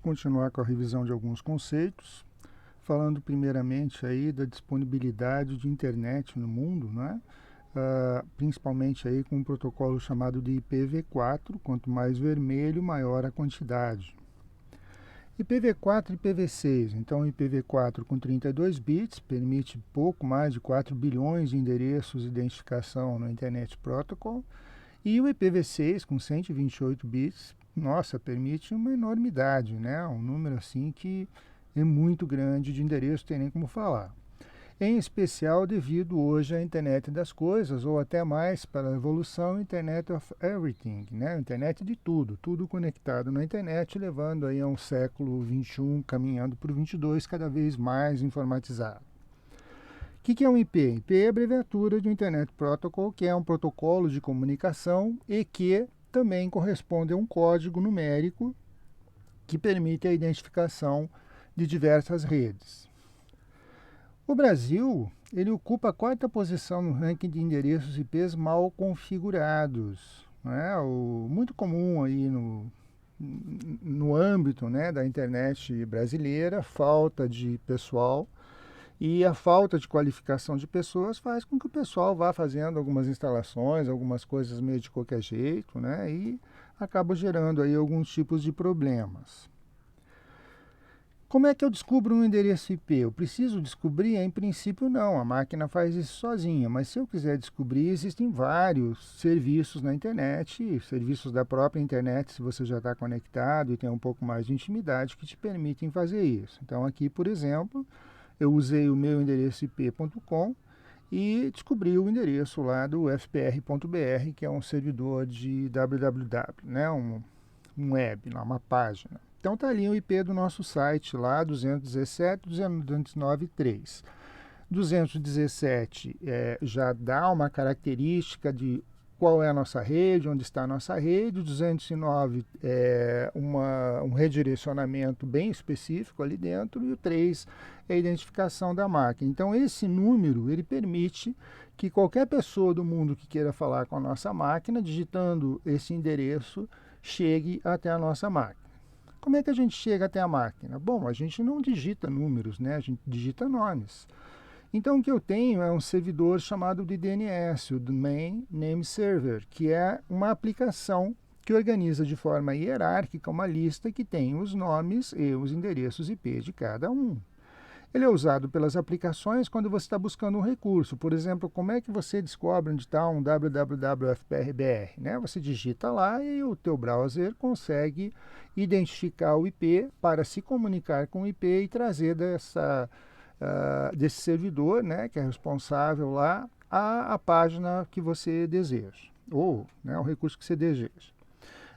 continuar com a revisão de alguns conceitos, falando primeiramente aí da disponibilidade de internet no mundo, né? Principalmente aí com um protocolo chamado de IPv4, quanto mais vermelho, maior a quantidade. IPv4 e IPv6, então IPv4 com 32 bits, permite pouco mais de 4 bilhões de endereços de identificação no Internet Protocol, e o IPv6 com 128 bits, nossa, permite uma enormidade, né? Um número assim que é muito grande de endereço, tem nem como falar. Em especial devido hoje à internet das coisas, ou até mais para a evolução Internet of Everything, né? Internet de tudo, tudo conectado na internet, levando aí a um século XXI, caminhando para o XXII, cada vez mais informatizado. O que é um IP? IP é a abreviatura de Internet Protocol, que é um protocolo de comunicação e que também corresponde a um código numérico que permite a identificação de diversas redes. O Brasil, ele ocupa a 4ª posição no ranking de endereços IPs mal configurados. Né? Muito comum aí no âmbito, né, da internet brasileira, falta de pessoal, e a falta de qualificação de pessoas faz com que o pessoal vá fazendo algumas instalações, algumas coisas meio de qualquer jeito, né, e acaba gerando aí alguns tipos de problemas. Como é que eu descubro um endereço IP? Eu preciso descobrir? Em princípio não, a máquina faz isso sozinha, mas se eu quiser descobrir, existem vários serviços na internet, serviços da própria internet, se você já está conectado e tem um pouco mais de intimidade, que te permitem fazer isso. Então aqui, por exemplo, eu usei o meu endereço ip.com e descobri o endereço lá do fpr.br, que é um servidor de www, né? um web, uma página. Então está ali o IP do nosso site lá, 217.209.3. 217 já dá uma característica de qual é a nossa rede, onde está a nossa rede. 209 é um redirecionamento bem específico ali dentro, e o 3 é a identificação da máquina. Então esse número ele permite que qualquer pessoa do mundo que queira falar com a nossa máquina, digitando esse endereço, chegue até a nossa máquina. Como é que a gente chega até a máquina? Bom, a gente não digita números, né? A gente digita nomes. Então o que eu tenho é um servidor chamado de DNS, o Domain Name Server, que é uma aplicação que organiza de forma hierárquica uma lista que tem os nomes e os endereços IP de cada um. Ele é usado pelas aplicações quando você está buscando um recurso. Por exemplo, como é que você descobre onde está um www.fprbr? Né? Você digita lá e o teu browser consegue identificar o IP para se comunicar com o IP e trazer desse servidor, né, que é responsável lá, a página que você deseja, ou né, o recurso que você deseja.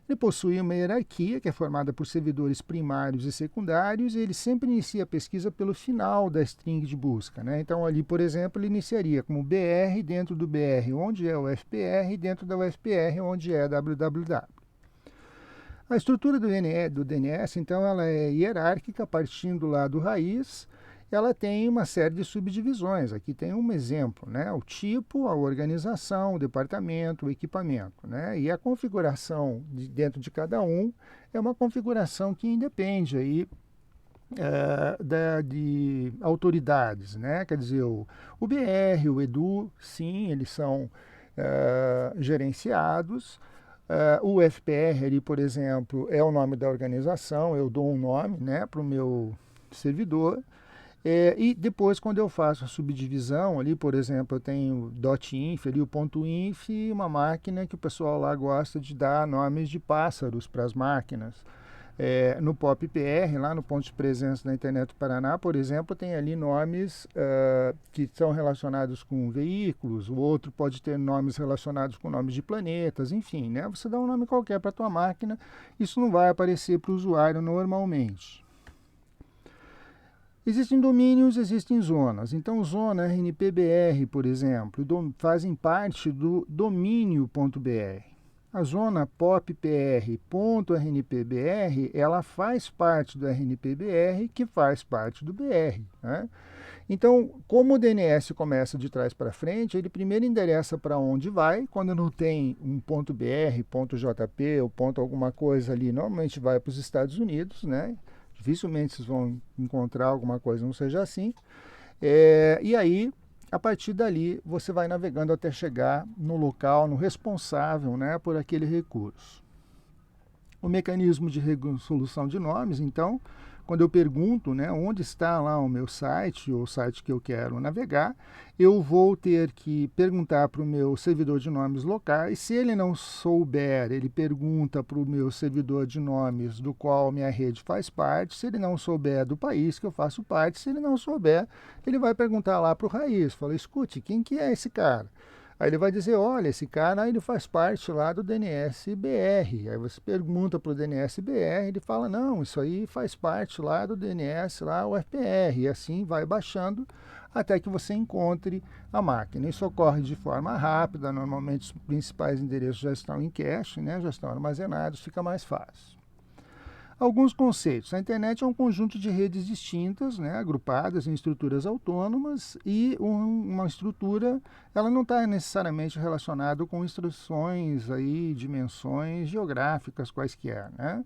Ele possui uma hierarquia que é formada por servidores primários e secundários, e ele sempre inicia a pesquisa pelo final da string de busca. Né? Então, ali, por exemplo, ele iniciaria como BR, dentro do BR, onde é o FPR, e dentro da UFPR, onde é www. A estrutura do DNS, então, ela é hierárquica, partindo lá do raiz. Ela tem uma série de subdivisões. Aqui tem um exemplo, né? O tipo, a organização, o departamento, o equipamento, né? E a configuração dentro de cada um é uma configuração que independe aí, de autoridades, né? Quer dizer, o BR, o EDU, sim, eles são gerenciados. O FPR, ali, por exemplo, é o nome da organização, eu dou um nome, né, para o meu servidor. E depois, quando eu faço a subdivisão, ali, por exemplo, eu tenho .inf, ali, o .inf, uma máquina que o pessoal lá gosta de dar nomes de pássaros para as máquinas. No POP-PR, lá no ponto de presença da Internet do Paraná, por exemplo, tem ali nomes que são relacionados com veículos, o outro pode ter nomes relacionados com nomes de planetas, enfim, né? Você dá um nome qualquer para a tua máquina, isso não vai aparecer para o usuário normalmente. Existem domínios, existem zonas. Então, zona RNPBR, por exemplo, fazem parte do domínio.br. A zona poppr.rnpbr, ela faz parte do RNPBR, que faz parte do BR, né? Então, como o DNS começa de trás para frente, ele primeiro endereça para onde vai. Quando não tem um ponto .br, ponto .jp ou ponto alguma coisa ali, normalmente vai para os Estados Unidos, né? Dificilmente vocês vão encontrar alguma coisa que não seja assim. E aí, a partir dali, você vai navegando até chegar no local, no responsável, né, por aquele recurso. O mecanismo de resolução de nomes, então, quando eu pergunto, né, onde está lá o meu site, ou o site que eu quero navegar, eu vou ter que perguntar para o meu servidor de nomes locais. Se ele não souber, ele pergunta para o meu servidor de nomes do qual minha rede faz parte. Se ele não souber, do país que eu faço parte. Se ele não souber, ele vai perguntar lá para o raiz. Fala, escute, quem que é esse cara? Aí ele vai dizer, olha, esse cara ele faz parte lá do DNS-BR. Aí você pergunta para o DNS-BR, ele fala, não, isso aí faz parte lá do DNS, lá UFPR. E assim vai baixando até que você encontre a máquina. Isso ocorre de forma rápida, normalmente os principais endereços já estão em cache, né, já estão armazenados, fica mais fácil. Alguns conceitos. A internet é um conjunto de redes distintas, né, agrupadas em estruturas autônomas, e uma estrutura ela não está necessariamente relacionada com instruções, aí, dimensões geográficas quaisquer, né?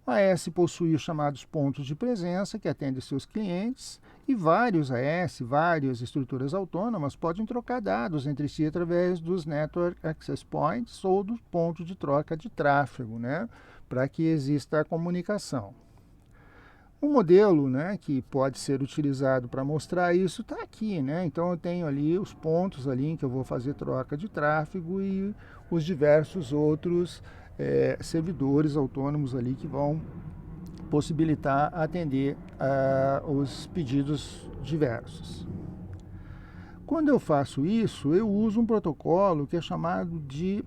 A AS possui os chamados pontos de presença, que atendem seus clientes, e vários AS, várias estruturas autônomas, podem trocar dados entre si através dos Network Access Points ou dos pontos de troca de tráfego, né, para que exista a comunicação. Um modelo, né, que pode ser utilizado para mostrar isso está aqui, né? Então eu tenho ali os pontos ali em que eu vou fazer troca de tráfego e os diversos outros servidores autônomos ali que vão possibilitar atender os pedidos diversos. Quando eu faço isso, eu uso um protocolo que é chamado de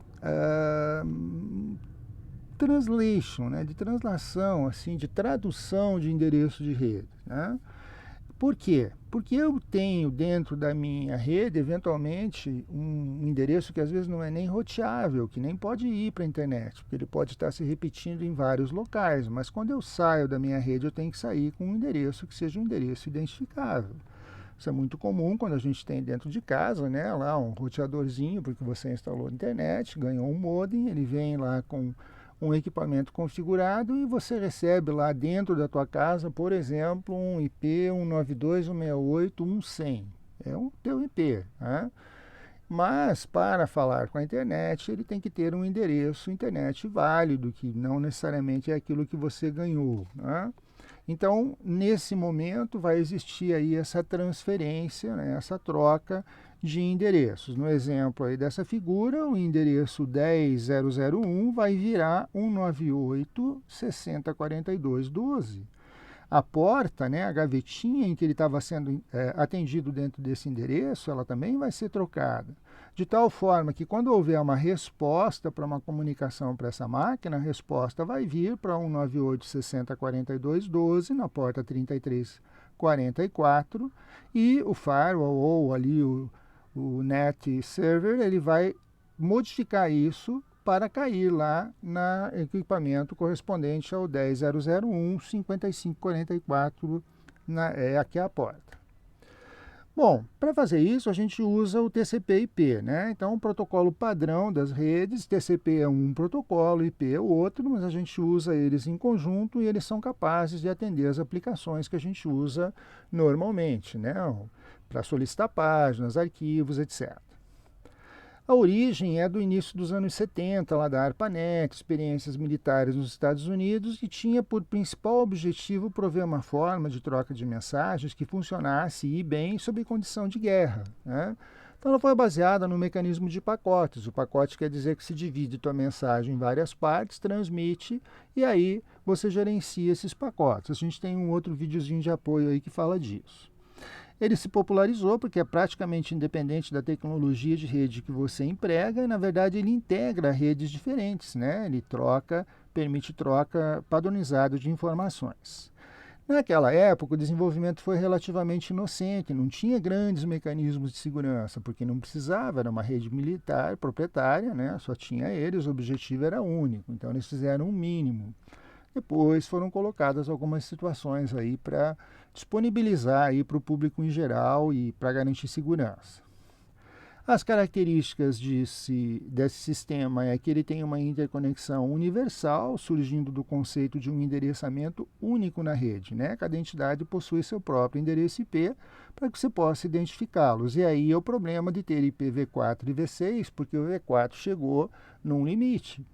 translation, né, de translação, assim, de tradução de endereço de rede, né? Por quê? Porque eu tenho dentro da minha rede, eventualmente, um endereço que às vezes não é nem roteável, que nem pode ir para a internet, porque ele pode estar se repetindo em vários locais, mas quando eu saio da minha rede, eu tenho que sair com um endereço que seja um endereço identificável. Isso é muito comum quando a gente tem dentro de casa, né, lá um roteadorzinho, porque você instalou a internet, ganhou um modem, ele vem lá com um equipamento configurado e você recebe lá dentro da tua casa, por exemplo, um IP 192.168.1.100. É o teu IP, né? Mas para falar com a internet, ele tem que ter um endereço internet válido, que não necessariamente é aquilo que você ganhou, né? Então, nesse momento, vai existir aí essa transferência, né, essa troca de endereços. No exemplo aí dessa figura, o endereço 10.001 vai virar 198.60.42.12. A porta, né, a gavetinha em que ele estava sendo atendido dentro desse endereço, ela também vai ser trocada. De tal forma que quando houver uma resposta para uma comunicação para essa máquina, a resposta vai vir para 198.60.42.12 na porta 3344 e o firewall ou ali o net server, ele vai modificar isso para cair lá no equipamento correspondente ao 10.001.55.44, aqui é a porta. Bom, para fazer isso a gente usa o TCP/IP, né? Então o protocolo padrão das redes, TCP é um protocolo, IP é o outro, mas a gente usa eles em conjunto e eles são capazes de atender as aplicações que a gente usa normalmente, né? Para solicitar páginas, arquivos, etc. A origem é do início dos anos 70, lá da ARPANET, experiências militares nos Estados Unidos, e tinha por principal objetivo prover uma forma de troca de mensagens que funcionasse e bem sob condição de guerra, né? Então ela foi baseada no mecanismo de pacotes. O pacote quer dizer que se divide tua mensagem em várias partes, transmite, e aí você gerencia esses pacotes. A gente tem um outro videozinho de apoio aí que fala disso. Ele se popularizou porque é praticamente independente da tecnologia de rede que você emprega e, na verdade, ele integra redes diferentes, né? Ele permite troca padronizada de informações. Naquela época, o desenvolvimento foi relativamente inocente, não tinha grandes mecanismos de segurança, porque não precisava, era uma rede militar proprietária, né? Só tinha eles, o objetivo era único, então eles fizeram o mínimo. Depois foram colocadas algumas situações aí para disponibilizar aí para o público em geral e para garantir segurança. As características desse sistema é que ele tem uma interconexão universal, surgindo do conceito de um endereçamento único na rede, né? Cada entidade possui seu próprio endereço IP para que você possa identificá-los. E aí é o problema de ter IPv4 e V6, porque o V4 chegou num limite.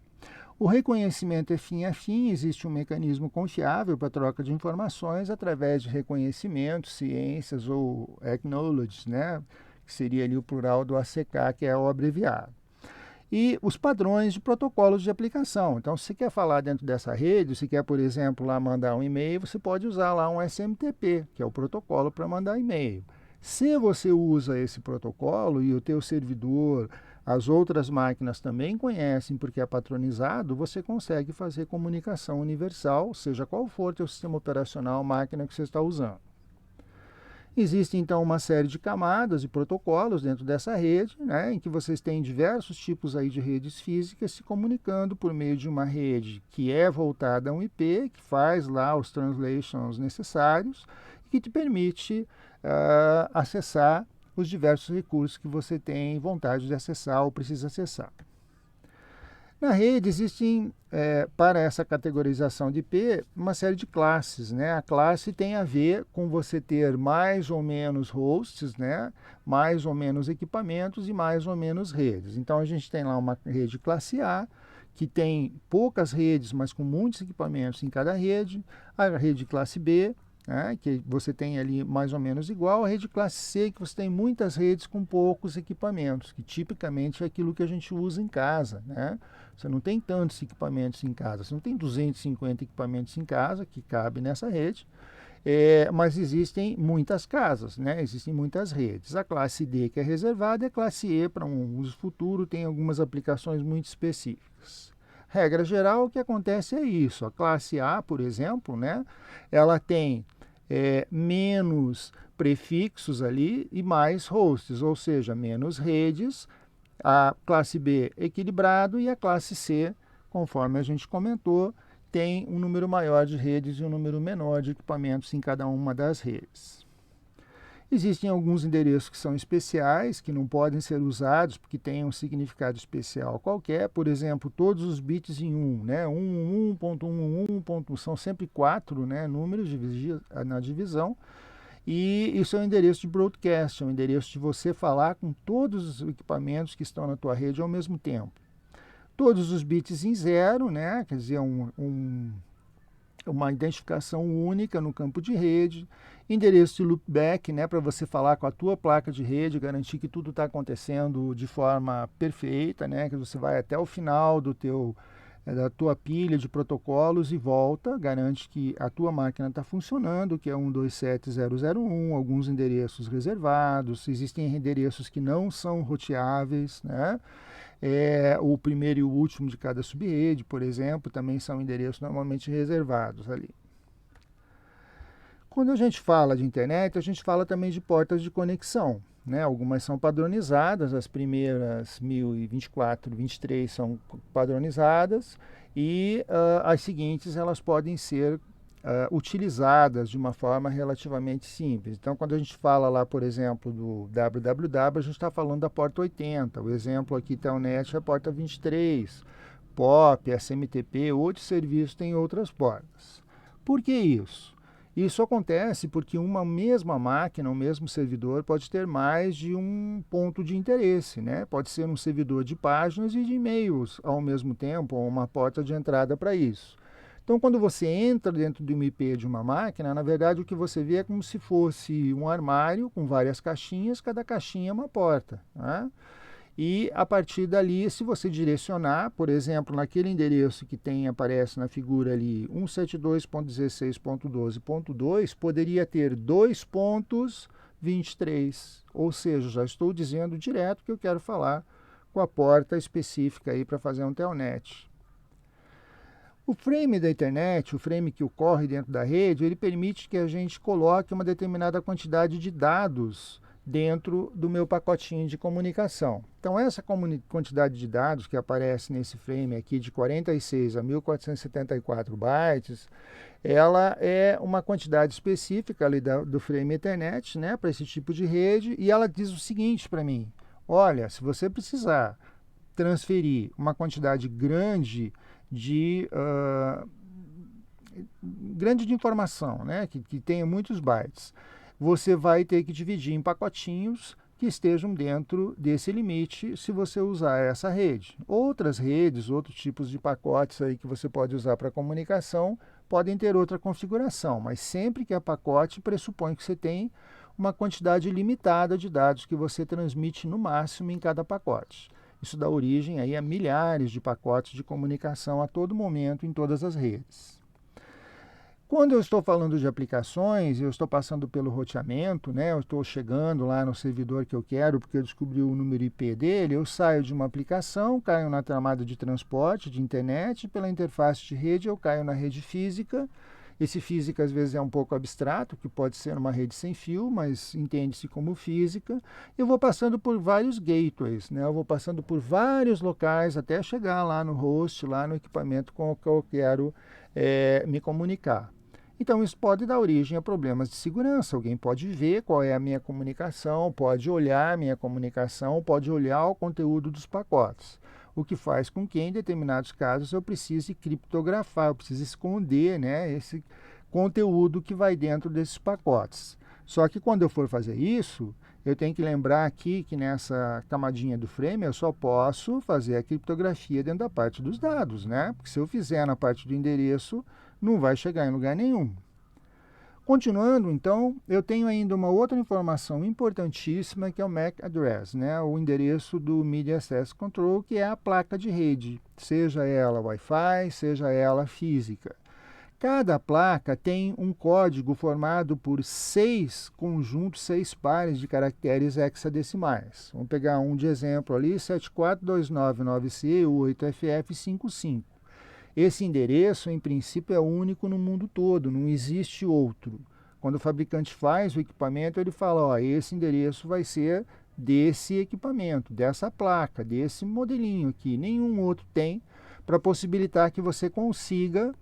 O reconhecimento é fim a fim, existe um mecanismo confiável para troca de informações através de reconhecimento, ciências ou acknowledge, né? Que seria ali o plural do ACK, que é o abreviado. E os padrões de protocolos de aplicação. Então, se você quer falar dentro dessa rede, se quer, por exemplo, lá mandar um e-mail, você pode usar lá um SMTP, que é o protocolo para mandar e-mail. Se você usa esse protocolo e o teu servidor, as outras máquinas também conhecem porque é patronizado, você consegue fazer comunicação universal, seja qual for o teu sistema operacional, máquina que você está usando. Existe, então, uma série de camadas e protocolos dentro dessa rede, né, em que vocês têm diversos tipos aí de redes físicas se comunicando por meio de uma rede que é voltada a um IP, que faz lá os translations necessários e que te permite acessar os diversos recursos que você tem vontade de acessar ou precisa acessar. Na rede existem, para essa categorização de IP, uma série de classes, né? A classe tem a ver com você ter mais ou menos hosts, né? Mais ou menos equipamentos e mais ou menos redes. Então, a gente tem lá uma rede classe A, que tem poucas redes, mas com muitos equipamentos em cada rede. A rede classe B, né, que você tem ali mais ou menos igual. A rede classe C, que você tem muitas redes com poucos equipamentos, que tipicamente é aquilo que a gente usa em casa, né? Você não tem tantos equipamentos em casa, você não tem 250 equipamentos em casa que cabe nessa rede, mas existem muitas casas, né? Existem muitas redes. A classe D, que é reservada, e a classe E, para um uso futuro, tem algumas aplicações muito específicas. Regra geral, o que acontece é isso. A classe A, por exemplo, né, ela tem menos prefixos ali e mais hosts, ou seja, menos redes. A classe B equilibrado e a classe C, conforme a gente comentou, tem um número maior de redes e um número menor de equipamentos em cada uma das redes. Existem alguns endereços que são especiais, que não podem ser usados porque têm um significado especial qualquer. Por exemplo, todos os bits em 1, né? 1.1.1.1, são sempre 4, né, números na divisão. E isso é um endereço de broadcast, é um endereço de você falar com todos os equipamentos que estão na tua rede ao mesmo tempo. Todos os bits em 0, né? Quer dizer, uma identificação única no campo de rede. Endereço de loopback, né, para você falar com a tua placa de rede, garantir que tudo está acontecendo de forma perfeita, né, que você vai até o final da tua pilha de protocolos e volta, garante que a tua máquina está funcionando, que é 127.0.0.1, alguns endereços reservados, existem endereços que não são roteáveis, né? O primeiro e o último de cada subrede, por exemplo, também são endereços normalmente reservados ali. Quando a gente fala de internet, a gente fala também de portas de conexão, né? Algumas são padronizadas, as primeiras 1024, 23 são padronizadas e as seguintes elas podem ser utilizadas de uma forma relativamente simples. Então, quando a gente fala lá, por exemplo, do www, a gente está falando da porta 80. O exemplo aqui, Telnet, é a porta 23. POP, SMTP, outros serviços têm outras portas. Por que isso? Isso acontece porque uma mesma máquina, um mesmo servidor, pode ter mais de um ponto de interesse, né? Pode ser um servidor de páginas e de e-mails ao mesmo tempo, ou uma porta de entrada para isso. Então, quando você entra dentro do IP de uma máquina, na verdade o que você vê é como se fosse um armário com várias caixinhas, cada caixinha é uma porta, né? E a partir dali, se você direcionar, por exemplo, naquele endereço que aparece na figura ali, 172.16.12.2, poderia ter 2.23, ou seja, já estou dizendo direto que eu quero falar com a porta específica aí para fazer um telnet. O frame da internet, o frame que ocorre dentro da rede, ele permite que a gente coloque uma determinada quantidade de dados dentro do meu pacotinho de comunicação. Então, essa quantidade de dados que aparece nesse frame aqui de 46 a 1474 bytes, ela é uma quantidade específica ali do frame Ethernet, né, para esse tipo de rede, e ela diz o seguinte para mim: olha, se você precisar transferir uma quantidade de informação, né, que tenha muitos bytes, você vai ter que dividir em pacotinhos que estejam dentro desse limite se você usar essa rede. Outras redes, outros tipos de pacotes aí que você pode usar para comunicação podem ter outra configuração, mas sempre que é pacote, pressupõe que você tem uma quantidade limitada de dados que você transmite no máximo em cada pacote. Isso dá origem aí a milhares de pacotes de comunicação a todo momento em todas as redes. Quando eu estou falando de aplicações, eu estou passando pelo roteamento, né? Eu estou chegando lá no servidor que eu quero, porque eu descobri o número IP dele, eu saio de uma aplicação, caio na camada de transporte, de internet, pela interface de rede eu caio na rede física. Esse física às vezes é um pouco abstrato, que pode ser uma rede sem fio, mas entende-se como física. Eu vou passando por vários gateways, né? Eu vou passando por vários locais até chegar lá no host, lá no equipamento com o que eu quero me comunicar. Então, isso pode dar origem a problemas de segurança. Alguém pode ver qual é a minha comunicação, pode olhar a minha comunicação, pode olhar o conteúdo dos pacotes. O que faz com que, em determinados casos, eu precise criptografar, eu precise esconder, né, esse conteúdo que vai dentro desses pacotes. Só que quando eu for fazer isso, eu tenho que lembrar aqui que nessa camadinha do frame eu só posso fazer a criptografia dentro da parte dos dados, né? Porque se eu fizer na parte do endereço, não vai chegar em lugar nenhum. Continuando, então, eu tenho ainda uma outra informação importantíssima que é o MAC address, né? O endereço do Media Access Control, que é a placa de rede, seja ela Wi-Fi, seja ela física. Cada placa tem um código formado por 6 conjuntos, 6 pares de caracteres hexadecimais. Vamos pegar um de exemplo ali, 74299C8FF55. Esse endereço, em princípio, é único no mundo todo, não existe outro. Quando o fabricante faz o equipamento, ele fala, ó, esse endereço vai ser desse equipamento, dessa placa, desse modelinho aqui. Nenhum outro tem para possibilitar que você consiga,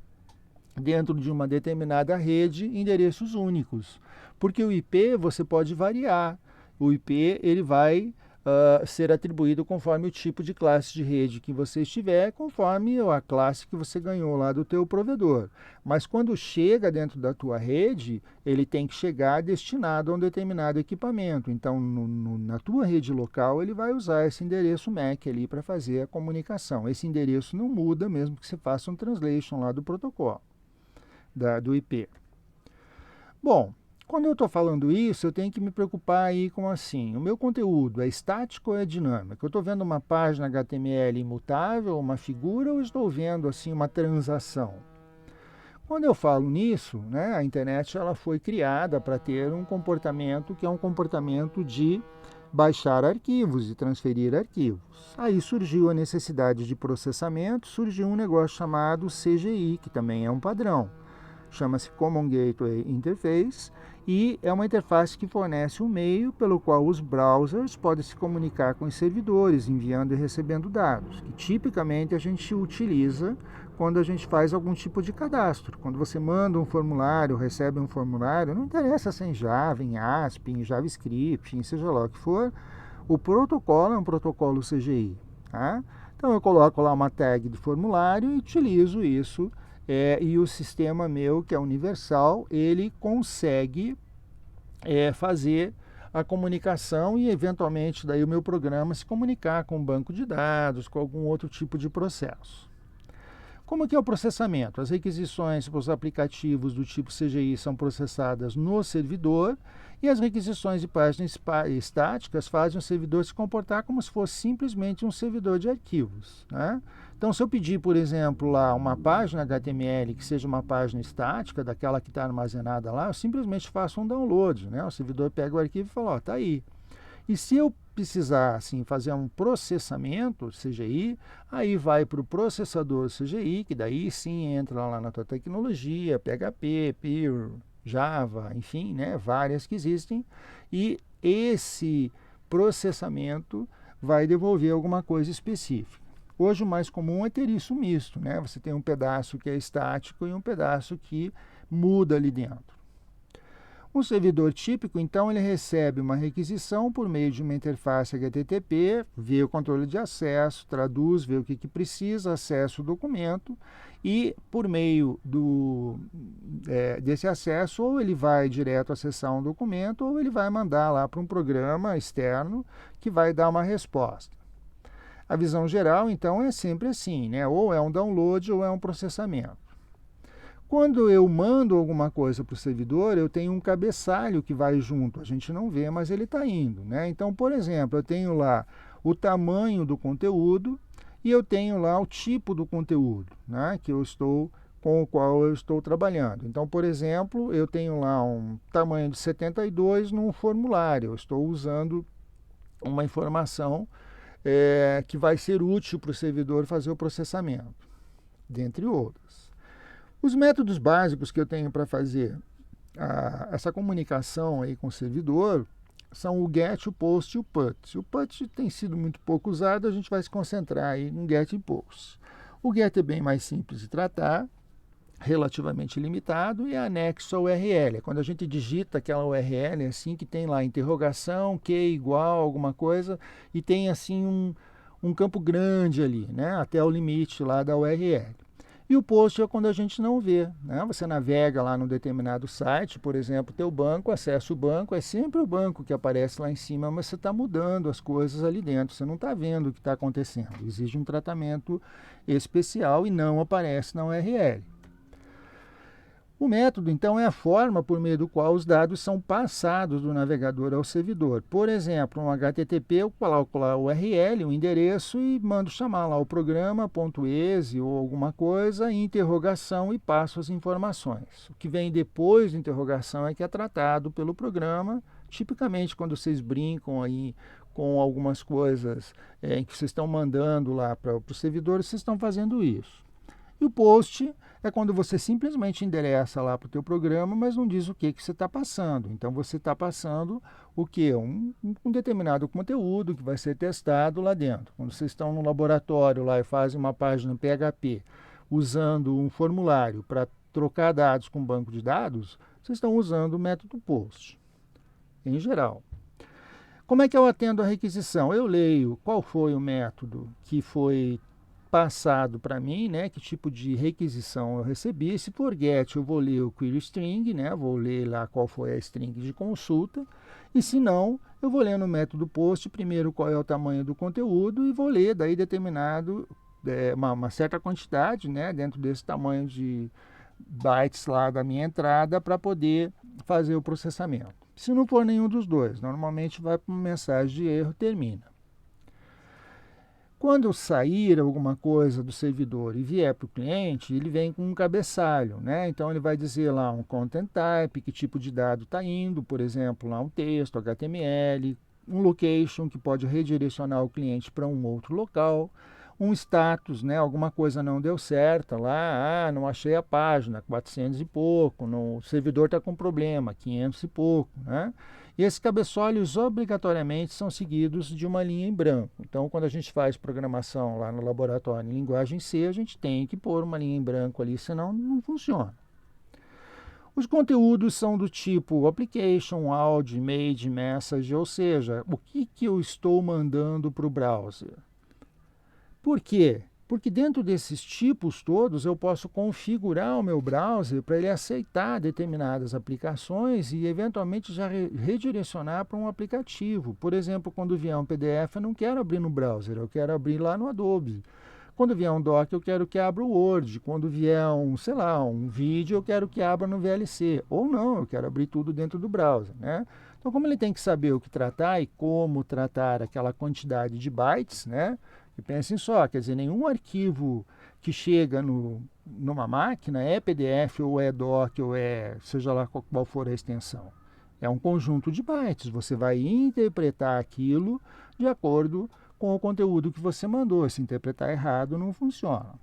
dentro de uma determinada rede, endereços únicos. Porque o IP você pode variar. O IP ele vai ser atribuído conforme o tipo de classe de rede que você estiver, conforme a classe que você ganhou lá do teu provedor. Mas quando chega dentro da tua rede, ele tem que chegar destinado a um determinado equipamento. Então, na tua rede local, ele vai usar esse endereço MAC ali para fazer a comunicação. Esse endereço não muda, mesmo que você faça um translation lá do protocolo, do IP. Bom, quando eu estou falando isso, eu tenho que me preocupar aí com assim, o meu conteúdo é estático ou é dinâmico? Eu estou vendo uma página HTML imutável, uma figura, ou estou vendo assim uma transação? Quando eu falo nisso, né, a internet ela foi criada para ter um comportamento que é um comportamento de baixar arquivos e transferir arquivos. Aí surgiu a necessidade de processamento, surgiu um negócio chamado CGI, que também é um padrão. Chama-se Common Gateway Interface e é uma interface que fornece um meio pelo qual os browsers podem se comunicar com os servidores, enviando e recebendo dados, que tipicamente a gente utiliza quando a gente faz algum tipo de cadastro. Quando você manda um formulário, recebe um formulário, não interessa se é em Java, em ASP, em JavaScript, em seja lá o que for, o protocolo é um protocolo CGI. Tá? Então eu coloco lá uma tag de formulário e utilizo isso. E o sistema meu, que é universal, ele consegue fazer a comunicação e, eventualmente, daí o meu programa se comunicar com um banco de dados, com algum outro tipo de processo. Como que é o processamento? As requisições para os aplicativos do tipo CGI são processadas no servidor e as requisições de páginas estáticas fazem o servidor se comportar como se fosse simplesmente um servidor de arquivos, né? Então, se eu pedir, por exemplo, lá uma página HTML que seja uma página estática, daquela que está armazenada lá, eu simplesmente faço um download, né? O servidor pega o arquivo e fala, ó, tá aí. E se eu precisar assim, fazer um processamento CGI, aí vai para o processador CGI, que daí sim entra lá na tua tecnologia, PHP, Pure, Java, enfim, né, várias que existem, e esse processamento vai devolver alguma coisa específica. Hoje o mais comum é ter isso misto, né? Você tem um pedaço que é estático e um pedaço que muda ali dentro. Um servidor típico, então, ele recebe uma requisição por meio de uma interface HTTP, vê o controle de acesso, traduz, vê o que precisa, acessa o documento e, por meio desse acesso, ou ele vai direto acessar um documento ou ele vai mandar lá para um programa externo que vai dar uma resposta. A visão geral, então, é sempre assim, né? Ou é um download ou é um processamento. Quando eu mando alguma coisa para o servidor, eu tenho um cabeçalho que vai junto. A gente não vê, mas ele está indo, né? Então, por exemplo, eu tenho lá o tamanho do conteúdo e eu tenho lá o tipo do conteúdo, né? Com o qual eu estou trabalhando. Então, por exemplo, eu tenho lá um tamanho de 72 num formulário. Eu estou usando uma informação que vai ser útil para o servidor fazer o processamento, dentre outras. Os métodos básicos que eu tenho para fazer essa comunicação aí com o servidor são o GET, o POST e o PUT. O PUT tem sido muito pouco usado, a gente vai se concentrar aí no GET e POST. O GET é bem mais simples de tratar, relativamente limitado, e é anexo ao URL. É quando a gente digita aquela URL assim que tem lá interrogação, que igual alguma coisa, e tem assim um campo grande ali, né, até o limite lá da URL. E o post é quando a gente não vê, né? Você navega lá num determinado site, por exemplo, teu banco, acessa o banco, é sempre o banco que aparece lá em cima, mas você está mudando as coisas ali dentro, você não está vendo o que está acontecendo. Exige um tratamento especial e não aparece na URL. O método, então, é a forma por meio do qual os dados são passados do navegador ao servidor. Por exemplo, um HTTP, eu coloco lá o URL, o endereço e mando chamar lá o programa.exe ou alguma coisa, interrogação e passo as informações. O que vem depois da interrogação é que é tratado pelo programa. Tipicamente, quando vocês brincam aí com algumas coisas em que vocês estão mandando lá para o servidor, vocês estão fazendo isso. E o post é quando você simplesmente endereça lá para o teu programa, mas não diz o que você está passando. Então, você está passando o quê? Um determinado conteúdo que vai ser testado lá dentro. Quando vocês estão no laboratório lá e fazem uma página PHP usando um formulário para trocar dados com um banco de dados, vocês estão usando o método post, em geral. Como é que eu atendo a requisição? Eu leio qual foi o método que foi passado para mim, né, que tipo de requisição eu recebi. Se for GET, eu vou ler o query string, né, vou ler lá qual foi a string de consulta, e se não, eu vou ler no método POST primeiro qual é o tamanho do conteúdo e vou ler daí determinado, uma certa quantidade, né, dentro desse tamanho de bytes lá da minha entrada para poder fazer o processamento. Se não for nenhum dos dois, normalmente vai para uma mensagem de erro, termina. Quando sair alguma coisa do servidor e vier para o cliente, ele vem com um cabeçalho, né? Então ele vai dizer lá um content type, que tipo de dado está indo, por exemplo, lá um texto, HTML, um location que pode redirecionar o cliente para um outro local, um status, né? Alguma coisa não deu certo lá, não achei a página, 400 e pouco, o servidor está com problema, 500 e pouco, né? E esses cabeçalhos obrigatoriamente são seguidos de uma linha em branco. Então, quando a gente faz programação lá no laboratório em linguagem C, a gente tem que pôr uma linha em branco ali, senão não funciona. Os conteúdos são do tipo application, audio, image, message, ou seja, o que eu estou mandando para o browser. Por quê? Porque dentro desses tipos todos eu posso configurar o meu browser para ele aceitar determinadas aplicações e eventualmente já redirecionar para um aplicativo. Por exemplo, quando vier um PDF eu não quero abrir no browser, eu quero abrir lá no Adobe. Quando vier um doc eu quero que abra o Word. Quando vier um vídeo eu quero que abra no VLC. Ou não, eu quero abrir tudo dentro do browser, né? Então, como ele tem que saber o que tratar e como tratar aquela quantidade de bytes, né? E pensem só, quer dizer, nenhum arquivo que chega numa máquina é PDF ou é doc ou seja lá qual for a extensão. É um conjunto de bytes. Você vai interpretar aquilo de acordo com o conteúdo que você mandou. Se interpretar errado, não funciona.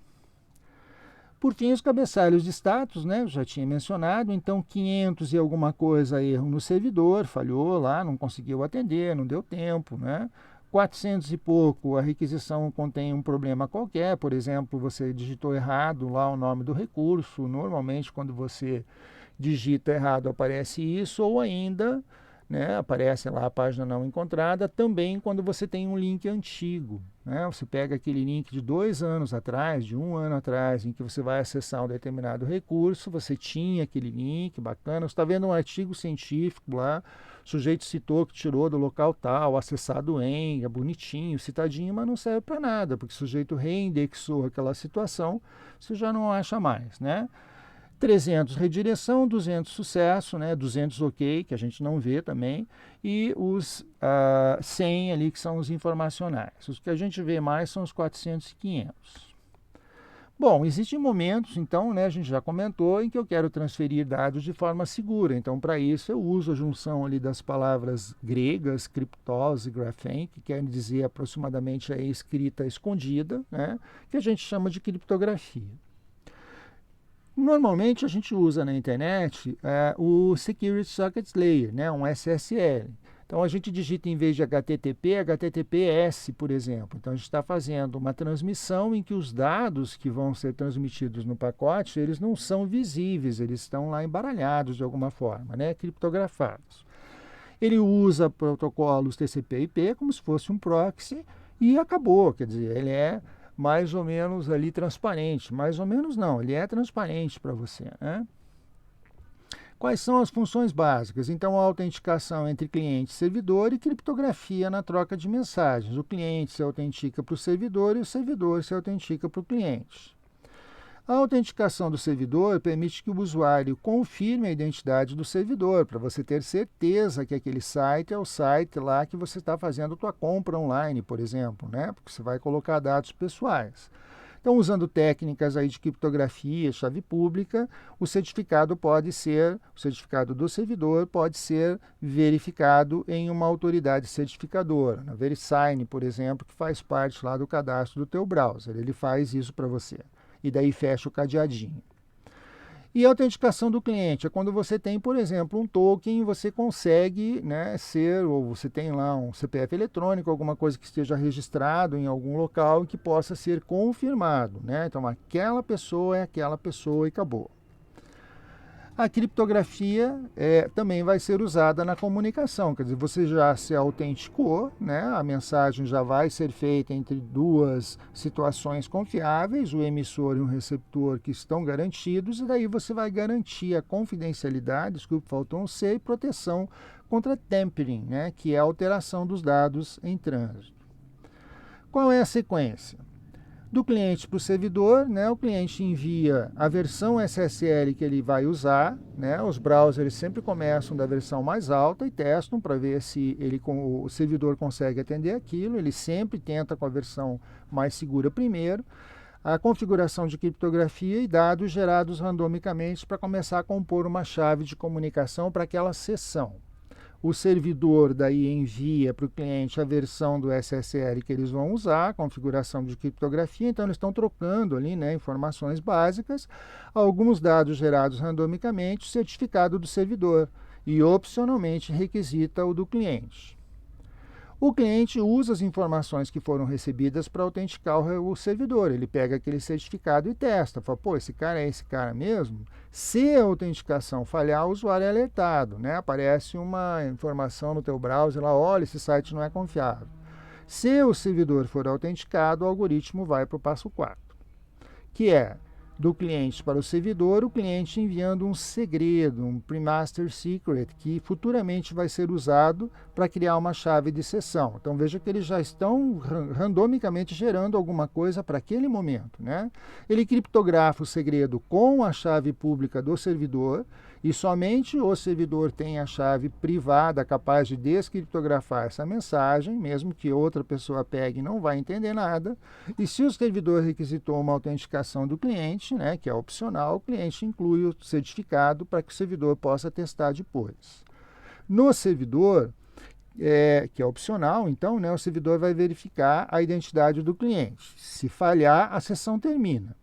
Por fim, os cabeçalhos de status, né? Eu já tinha mencionado, então 500 e alguma coisa erro no servidor, falhou lá, não conseguiu atender, não deu tempo, né? 400 e pouco, a requisição contém um problema qualquer, por exemplo, você digitou errado lá o nome do recurso, normalmente quando você digita errado aparece isso, ou ainda, né, aparece lá a página não encontrada, também quando você tem um link antigo. Né? Você pega aquele link de 2 anos atrás, de 1 ano atrás, em que você vai acessar um determinado recurso, você tinha aquele link, bacana, você está vendo um artigo científico lá, o sujeito citou que tirou do local tal, acessado em, é bonitinho, citadinho, mas não serve para nada, porque o sujeito reindexou aquela situação, você já não acha mais, né? 300 redireção, 200 sucesso, né? 200 ok, que a gente não vê também, e os 100 ali que são os informacionais. Os que a gente vê mais são os 400 e 500. Bom, existem momentos, então, né, a gente já comentou, em que eu quero transferir dados de forma segura. Então, para isso, eu uso a junção ali das palavras gregas, criptose e graphem, que querem dizer aproximadamente a escrita escondida, né, que a gente chama de criptografia. Normalmente a gente usa na internet o Security Socket Layer, né, um SSL. Então a gente digita em vez de HTTP, HTTPS, por exemplo. Então a gente está fazendo uma transmissão em que os dados que vão ser transmitidos no pacote, eles não são visíveis, eles estão lá embaralhados de alguma forma, né, criptografados. Ele usa protocolos TCP/IP como se fosse um proxy e acabou, quer dizer, ele é mais ou menos ali transparente. Mais ou menos não, ele é transparente para você, né? Quais são as funções básicas? Então, a autenticação entre cliente e servidor e criptografia na troca de mensagens. O cliente se autentica para o servidor e o servidor se autentica para o cliente. A autenticação do servidor permite que o usuário confirme a identidade do servidor, para você ter certeza que aquele site é o site lá que você está fazendo a sua compra online, por exemplo, né? Porque você vai colocar dados pessoais. Então, usando técnicas aí de criptografia, chave pública, o certificado do servidor pode ser verificado em uma autoridade certificadora, na VeriSign, por exemplo, que faz parte lá do cadastro do teu browser. Ele faz isso para você. E daí fecha o cadeadinho. E a autenticação do cliente é quando você tem, por exemplo, um token, você consegue, né, ou você tem lá um CPF eletrônico, alguma coisa que esteja registrado em algum local e que possa ser confirmado. Né? Então, aquela pessoa é aquela pessoa e acabou. A criptografia também vai ser usada na comunicação, quer dizer, você já se autenticou, né? A mensagem já vai ser feita entre duas situações confiáveis, o emissor e o receptor que estão garantidos, e daí você vai garantir a confidencialidade, desculpe, faltou um C, e proteção contra tampering, né? Que é a alteração dos dados em trânsito. Qual é a sequência? Do cliente para o servidor, né, o cliente envia a versão SSL que ele vai usar, né, os browsers sempre começam da versão mais alta e testam para ver se o servidor consegue atender aquilo, ele sempre tenta com a versão mais segura primeiro, a configuração de criptografia e dados gerados randomicamente para começar a compor uma chave de comunicação para aquela sessão. O servidor daí envia para o cliente a versão do SSL que eles vão usar, configuração de criptografia, então eles estão trocando ali, né, informações básicas, alguns dados gerados randomicamente, o certificado do servidor e opcionalmente requisita o do cliente. O cliente usa as informações que foram recebidas para autenticar o servidor. Ele pega aquele certificado e testa. Fala, pô, esse cara é esse cara mesmo? Se a autenticação falhar, o usuário é alertado, né? Aparece uma informação no teu browser lá, olha, esse site não é confiável. Se o servidor for autenticado, o algoritmo vai para o passo 4, que é do cliente para o servidor, o cliente enviando um segredo, um pre-master secret, que futuramente vai ser usado para criar uma chave de sessão. Então veja que eles já estão randomicamente gerando alguma coisa para aquele momento. Né? Ele criptografa o segredo com a chave pública do servidor e somente o servidor tem a chave privada capaz de descriptografar essa mensagem, mesmo que outra pessoa pegue, não vai entender nada. E se o servidor requisitou uma autenticação do cliente, né, que é opcional, o cliente inclui o certificado para que o servidor possa testar depois. No servidor, que é opcional, então, né, o servidor vai verificar a identidade do cliente. Se falhar, a sessão termina.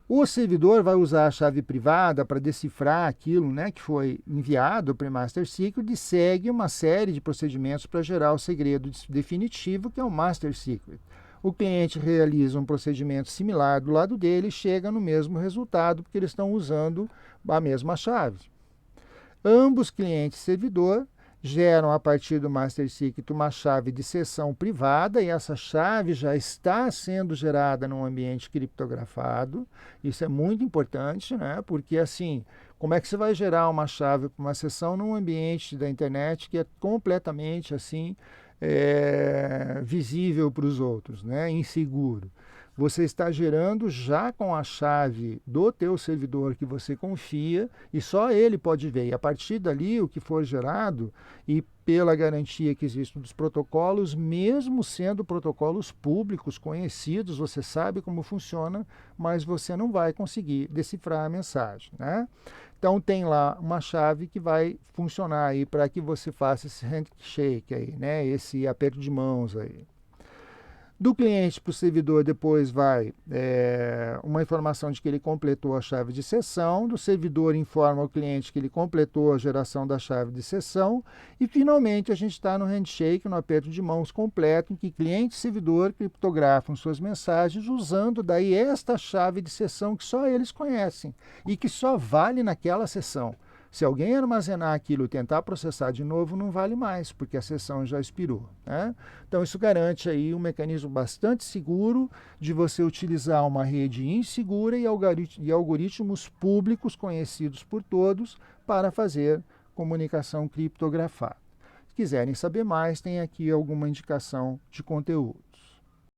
O servidor vai usar a chave privada para decifrar aquilo, né, que foi enviado para o Master Secret e segue uma série de procedimentos para gerar o segredo definitivo, que é o Master Secret. O cliente realiza um procedimento similar do lado dele e chega no mesmo resultado, porque eles estão usando a mesma chave. Ambos, cliente e servidor, geram a partir do Master Secret uma chave de sessão privada e essa chave já está sendo gerada num ambiente criptografado. Isso é muito importante, né? Porque assim, como é que você vai gerar uma chave para uma sessão num ambiente da internet que é completamente assim visível para os outros, né? Inseguro? Você está gerando já com a chave do teu servidor que você confia e só ele pode ver. E a partir dali, o que for gerado, e pela garantia que existe dos protocolos, mesmo sendo protocolos públicos, conhecidos, você sabe como funciona, mas você não vai conseguir decifrar a mensagem, né? Então tem lá uma chave que vai funcionar aí para que você faça esse handshake aí, né? Esse aperto de mãos aí. Do cliente para o servidor depois vai uma informação de que ele completou a chave de sessão, do servidor informa ao cliente que ele completou a geração da chave de sessão e finalmente a gente está no handshake, no aperto de mãos completo, em que cliente e servidor criptografam suas mensagens usando daí esta chave de sessão que só eles conhecem e que só vale naquela sessão. Se alguém armazenar aquilo e tentar processar de novo, não vale mais, porque a sessão já expirou, né? Então, isso garante aí um mecanismo bastante seguro de você utilizar uma rede insegura e algoritmos públicos conhecidos por todos para fazer comunicação criptografada. Se quiserem saber mais, tem aqui alguma indicação de conteúdo.